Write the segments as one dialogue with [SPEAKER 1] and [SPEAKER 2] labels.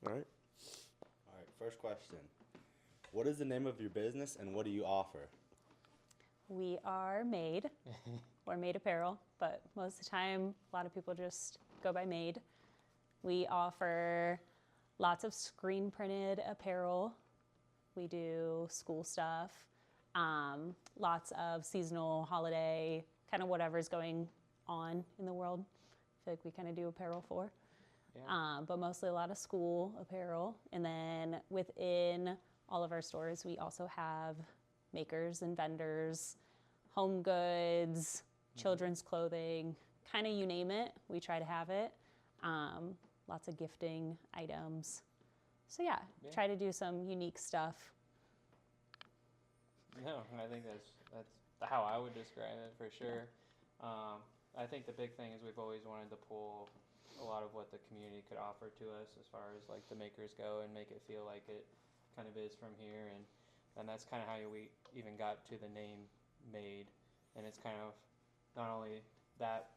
[SPEAKER 1] All right. All right. First question. What is the name of your business and what do you offer?
[SPEAKER 2] We are Made, or Made Apparel, but most of the time, a lot of people just go by Made. We offer lots of screen printed apparel. We do school stuff, lots of seasonal, holiday, kind of whatever's going on in the world. I feel like we kind of do apparel for.
[SPEAKER 3] Yeah.
[SPEAKER 2] But mostly a lot of school apparel. And then within all of our stores, we also have makers and vendors, home goods, children's clothing, kind of you name it, we try to have it. Lots of gifting items. So yeah, try to do some unique stuff.
[SPEAKER 3] No, I think that's how I would describe it for sure. I think the big thing is we've always wanted to pull a lot of what the community could offer to us as far as like the makers go and make it feel like it kind of is from here, and that's kind of how we even got to the name Made. And it's kind of not only that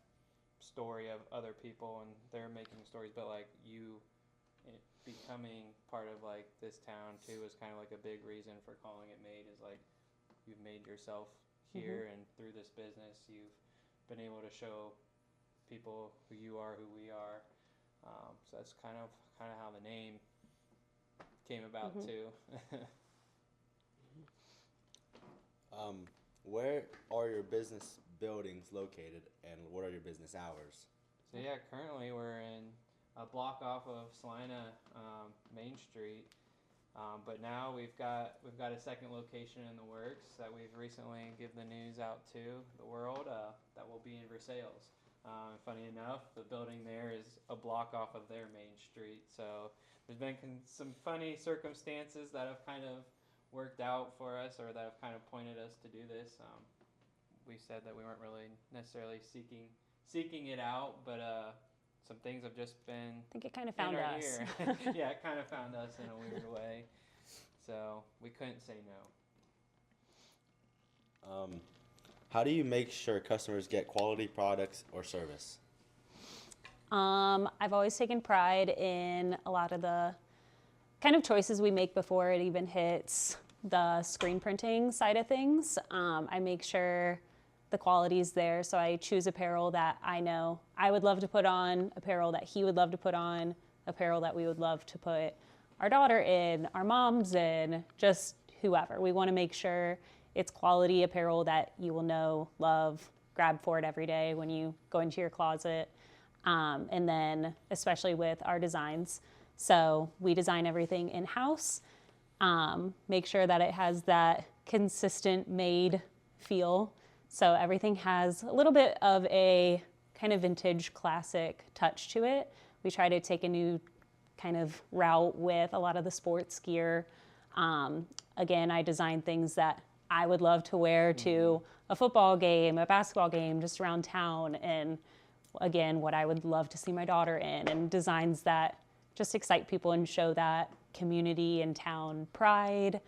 [SPEAKER 3] story of other people and they're making stories, but like you becoming part of like this town too is kind of like a big reason for calling it Made, is like you've made yourself here, and through this business you've been able to show people who you are, who we are. So that's kind of how the name came about too.
[SPEAKER 1] Where are your business buildings located and what are your business hours?
[SPEAKER 3] So yeah, currently we're in a block off of Celina, Main Street, but now we've got a second location in the works that we've recently given the news out to the world, that will be in Versailles. Funny enough, the building there is a block off of their main street, so there's been some funny circumstances that have kind of worked out for us, or that have kind of pointed us to do this. We said that we weren't really necessarily seeking it out, but some things have just been
[SPEAKER 2] I think it kind of found us.
[SPEAKER 3] Yeah, it kind of found us in a weird way, so we couldn't say no.
[SPEAKER 1] How do you make sure customers get quality products or service?
[SPEAKER 2] I've always taken pride in a lot of the kind of choices we make before it even hits the screen printing side of things. I make sure the quality's there, so I choose apparel that I know I would love to put on, apparel that he would love to put on, apparel that we would love to put our daughter in, our moms in, just whoever. We want to make sure it's quality apparel that you will know, love, grab for it every day when you go into your closet. And then especially with our designs. So we design everything in-house, make sure that it has that consistent Made feel. So everything has a little bit of a kind of vintage classic touch to it. We try to take a new kind of route with a lot of the sports gear. Again, I design things that I would love to wear to a football game, a basketball game, just around town. And again, what I would love to see my daughter in, and designs that just excite people and show that community and town pride.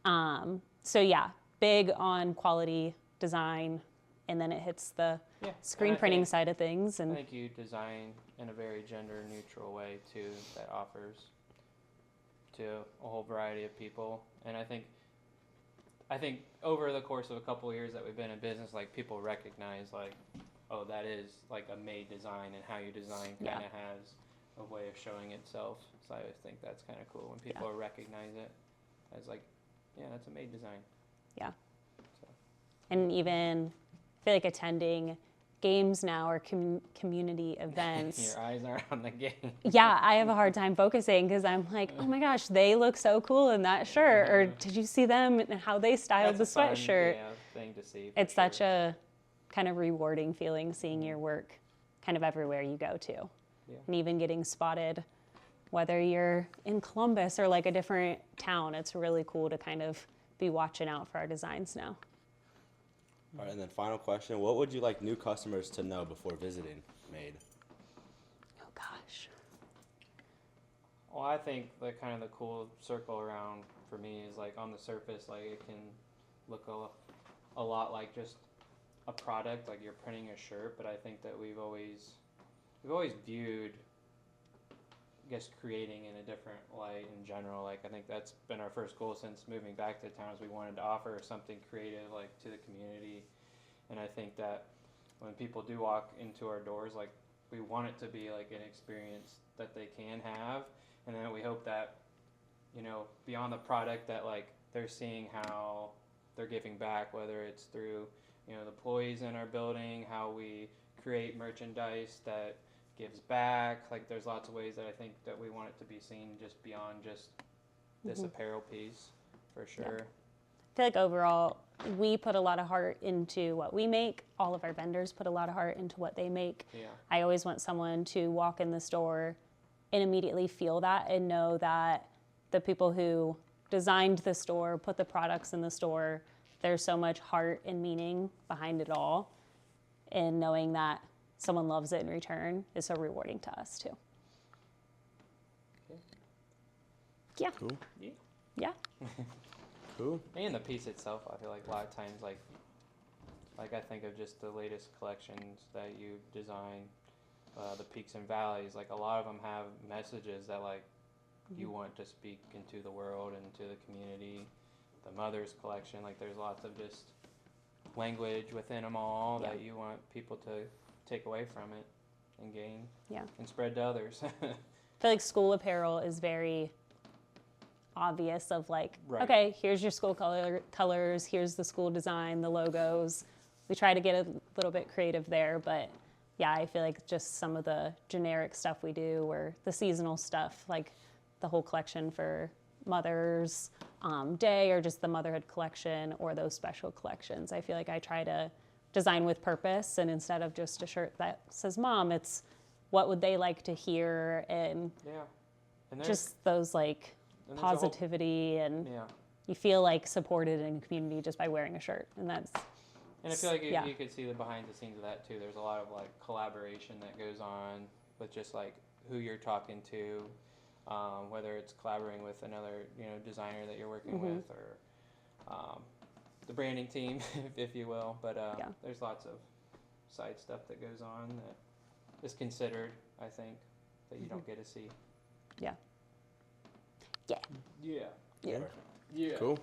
[SPEAKER 2] So yeah, big on quality design, and then it hits the screen printing side of things. And
[SPEAKER 3] I think you design in a very gender neutral way too, that offers to a whole variety of people. And I think over the course of a couple of years that we've been in business, like people recognize like, oh, that is like a Made design, and how you design kind of has a way of showing itself. So I always think that's kind of cool when people recognize it as like, yeah, that's a Made design.
[SPEAKER 2] Yeah.
[SPEAKER 3] So.
[SPEAKER 2] And even I feel like attending games now or community events.
[SPEAKER 3] Your eyes aren't on the game.
[SPEAKER 2] Yeah, I have a hard time focusing because I'm like, oh my gosh, they look so cool in that shirt. Or did you see them and how they styled the sweatshirt?
[SPEAKER 3] Thing to see.
[SPEAKER 2] It's such a kind of rewarding feeling seeing your work kind of everywhere you go to.
[SPEAKER 3] Yeah.
[SPEAKER 2] And even getting spotted, whether you're in Columbus or like a different town, it's really cool to kind of be watching out for our designs now.
[SPEAKER 1] All right, and then final question. What would you like new customers to know before visiting Made?
[SPEAKER 2] Oh gosh.
[SPEAKER 3] Well, I think the kind of the cool circle around for me is like on the surface, like it can look a lot like just a product, like you're printing a shirt, but I think that we've always viewed guess creating in a different light in general. Like, I think that's been our first goal since moving back to town, is we wanted to offer something creative, like, to the community. And I think that when people do walk into our doors, like, we want it to be like an experience that they can have, and then we hope that, you know, beyond the product, that like they're seeing how they're giving back, whether it's through, you know, the employees in our building, how we create merchandise that gives back. Like, there's lots of ways that I think that we want it to be seen just beyond just this apparel piece, for sure.
[SPEAKER 2] Yeah. I feel like overall, we put a lot of heart into what we make. All of our vendors put a lot of heart into what they make.
[SPEAKER 3] Yeah.
[SPEAKER 2] I always want someone to walk in the store and immediately feel that and know that the people who designed the store, put the products in the store, there's so much heart and meaning behind it all. And knowing that someone loves it in return is so rewarding to us too.
[SPEAKER 3] Okay.
[SPEAKER 2] Yeah.
[SPEAKER 1] Cool.
[SPEAKER 3] Yeah.
[SPEAKER 2] Yeah.
[SPEAKER 1] Cool.
[SPEAKER 3] And the piece itself, I feel like a lot of times, like I think of just the latest collections that you design, the peaks and valleys. Like, a lot of them have messages that like you want to speak into the world and to the community. The Mother's collection, like, there's lots of just language within them all that you want people to take away from it and gain and spread to others.
[SPEAKER 2] I feel like school apparel is very obvious of like,
[SPEAKER 3] Right.
[SPEAKER 2] okay, here's your school colors, here's the school design, the logos. We try to get a little bit creative there, but yeah, I feel like just some of the generic stuff we do, or the seasonal stuff, like the whole collection for Mother's Day, or just the motherhood collection, or those special collections. I feel like I try to design with purpose, and instead of just a shirt that says mom, it's what would they like to hear, and
[SPEAKER 3] And
[SPEAKER 2] just those like
[SPEAKER 3] and there's a whole-
[SPEAKER 2] positivity, and
[SPEAKER 3] yeah.
[SPEAKER 2] you feel like supported in a community just by wearing a shirt, and that's
[SPEAKER 3] And I feel like
[SPEAKER 2] yeah.
[SPEAKER 3] you could see the behind the scenes of that too. There's a lot of like collaboration that goes on with just like who you're talking to, whether it's collaborating with another, you know, designer that you're working with, or the branding team, if you will. But there's lots of side stuff that goes on that is considered, I think, that you don't get to see.
[SPEAKER 2] Yeah.
[SPEAKER 3] Yeah.
[SPEAKER 2] Yeah.
[SPEAKER 3] Yeah.
[SPEAKER 1] Cool.